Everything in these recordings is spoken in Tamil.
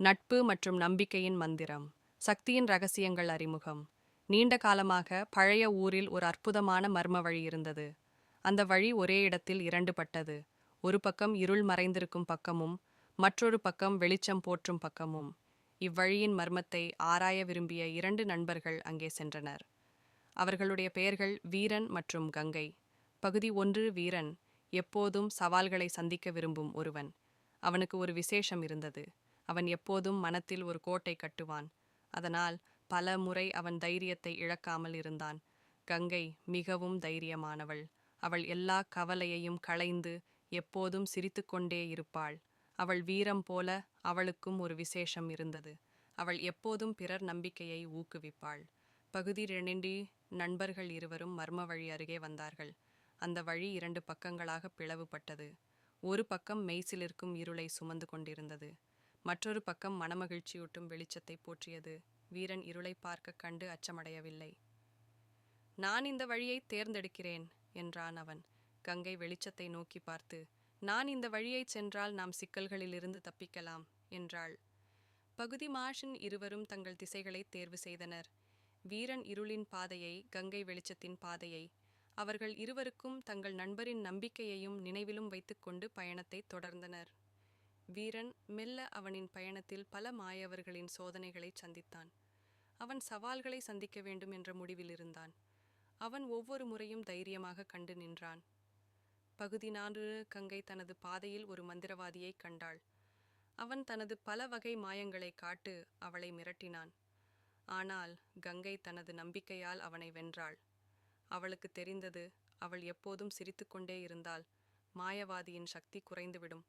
நட்பு மற்றும் நம்பிக்கையின் மந்திரம். சக்தியின் ரகசியங்கள் அறிமுகம். நீண்ட காலமாக பழைய ஊரில் ஒரு அற்புதமான மர்ம வழி இருந்தது. அந்த வழி ஒரே இடத்தில் இரண்டுபட்டது. ஒரு பக்கம் இருள் மறைந்திருக்கும் பக்கமும், மற்றொரு பக்கம் வெளிச்சம் போற்றும் பக்கமும். இவ்வழியின் மர்மத்தை ஆராய விரும்பிய இரண்டு நண்பர்கள் அங்கே சென்றனர். அவர்களுடைய பெயர்கள் வீரன் மற்றும் கங்கை. பகுதி 1. வீரன் எப்போதும் சவால்களை சந்திக்க விரும்பும் ஒருவன். அவனுக்கு ஒரு விசேஷம் இருந்தது. அவன் எப்போதும் மனத்தில் ஒரு கோட்டை கட்டுவான். அதனால் பல முறை அவன் தைரியத்தை இழக்காமல் இருந்தான். கங்கை மிகவும் தைரியமானவள். அவள் எல்லா கவலையையும் களைந்து எப்போதும் சிரித்துக்கொண்டே இருப்பாள். அவள் வீரம் போல அவளுக்கும் ஒரு விசேஷம் இருந்தது. அவள் எப்போதும் பிறர் நம்பிக்கையை ஊக்குவிப்பாள். பகுதி 2. நண்பர்கள் இருவரும் மர்ம வழி அருகே வந்தார்கள். அந்த வழி 2 பக்கங்களாக பிளவுபட்டது. ஒரு பக்கம் மெய்சிலிருக்கும் இருளை சுமந்து கொண்டிருந்தது. மற்றொரு பக்கம் மனமகிழ்ச்சியூட்டும் வெளிச்சத்தை போற்றியது. வீரன் இருளை பார்க்க கண்டு அச்சமடையவில்லை. நான் இந்த வழியை தேர்ந்தெடுக்கிறேன் என்றான் அவன். கங்கை வெளிச்சத்தை நோக்கி பார்த்து, நான் இந்த வழியைச் சென்றால் நாம் சிக்கல்களிலிருந்து தப்பிக்கலாம் என்றாள். பகுதி மாஷின் இருவரும் தங்கள் திசைகளை தேர்வு செய்தனர். வீரன் இருளின் பாதையை, கங்கை வெளிச்சத்தின் பாதையை. அவர்கள் இருவருக்கும் தங்கள் நண்பரின் நம்பிக்கையையும் நினைவிலும் வைத்துக்கொண்டு பயணத்தை தொடர்ந்தனர். வீரன் மெல்ல அவனின் பயணத்தில் பல மாயவர்களின் சோதனைகளை சந்தித்தான். அவன் சவால்களை சந்திக்க வேண்டும் என்ற முடிவில் இருந்தான். அவன் ஒவ்வொரு முறையும் தைரியமாக கண்டு நின்றான். பகுதி 4. கங்கை தனது பாதையில் ஒரு மந்திரவாதியை கண்டாள். அவன் தனது பல வகை மாயங்களை காட்டு அவளை மிரட்டினான். ஆனால் கங்கை தனது நம்பிக்கையால் அவனை வென்றாள். அவளுக்கு தெரிந்தது, அவள் எப்போதும் சிரித்துக்கொண்டே இருந்தால் மாயவாதியின் சக்தி குறைந்துவிடும்.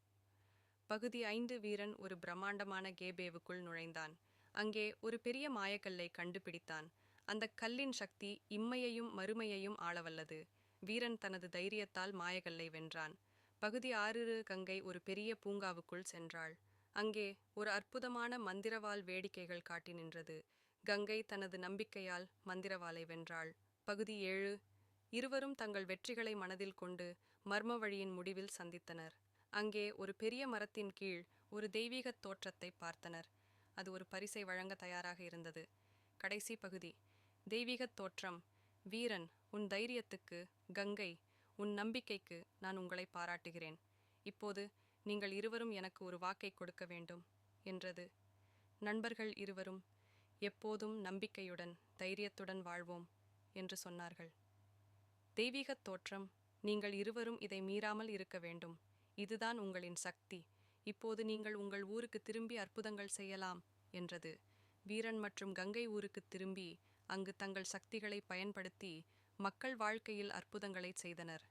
பகுதி 5. வீரன் ஒரு பிரம்மாண்டமான கேபேவுக்குள் நுழைந்தான். அங்கே ஒரு பெரிய மாயக்கல்லை கண்டுபிடித்தான். அந்த கல்லின் சக்தி இம்மையையும் மறுமையையும் ஆளவல்லது. வீரன் தனது தைரியத்தால் மாயக்கல்லை வென்றான். பகுதி 6. கங்கை ஒரு பெரிய பூங்காவுக்குள் சென்றாள். அங்கே ஒரு அற்புதமான மந்திரவாள் வேடிக்கைகள் காட்டி நின்றது. கங்கை தனது நம்பிக்கையால் மந்திரவாளை வென்றாள். பகுதி 7. இருவரும் தங்கள் வெற்றிகளை மனதில் கொண்டு மர்ம வழியின் முடிவில் சந்தித்தனர். அங்கே ஒரு பெரிய மரத்தின் கீழ் ஒரு தெய்வீகத் தோற்றத்தை பார்த்தனர். அது ஒரு பரிசை வழங்க தயாராக இருந்தது. கடைசி பகுதி. தெய்வீகத் தோற்றம். வீரன், உன் தைரியத்துக்கு, கங்கை, உன் நம்பிக்கைக்கு நான் உங்களை பாராட்டுகிறேன். இப்போது நீங்கள் இருவரும் எனக்கு ஒரு வாக்கை கொடுக்க வேண்டும் என்றது. நண்பர்கள் இருவரும் எப்போதும் நம்பிக்கையுடன் தைரியத்துடன் வாழ்வோம் என்று சொன்னார்கள். தெய்வீகத் தோற்றம், நீங்கள் இருவரும் இதை மீறாமல் இருக்க வேண்டும். இதுதான் உங்களின் சக்தி. இப்போது நீங்கள் உங்கள் ஊருக்கு திரும்பி அற்புதங்கள் செய்யலாம் என்றது. வீரன் மற்றும் கங்கை ஊருக்கு திரும்பி அங்கு தங்கள் சக்திகளை பயன்படுத்தி மக்கள் வாழ்க்கையில் அற்புதங்களை செய்தனர்.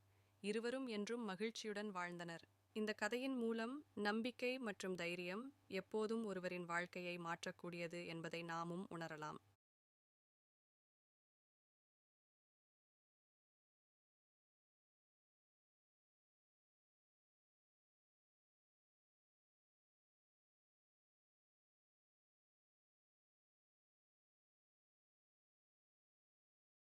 இருவரும் என்றும் மகிழ்ச்சியுடன் வாழ்ந்தனர். இந்த கதையின் மூலம் நம்பிக்கை மற்றும் தைரியம் எப்போதும் ஒருவரின் வாழ்க்கையை மாற்றக்கூடியது என்பதை நாமும் உணரலாம்.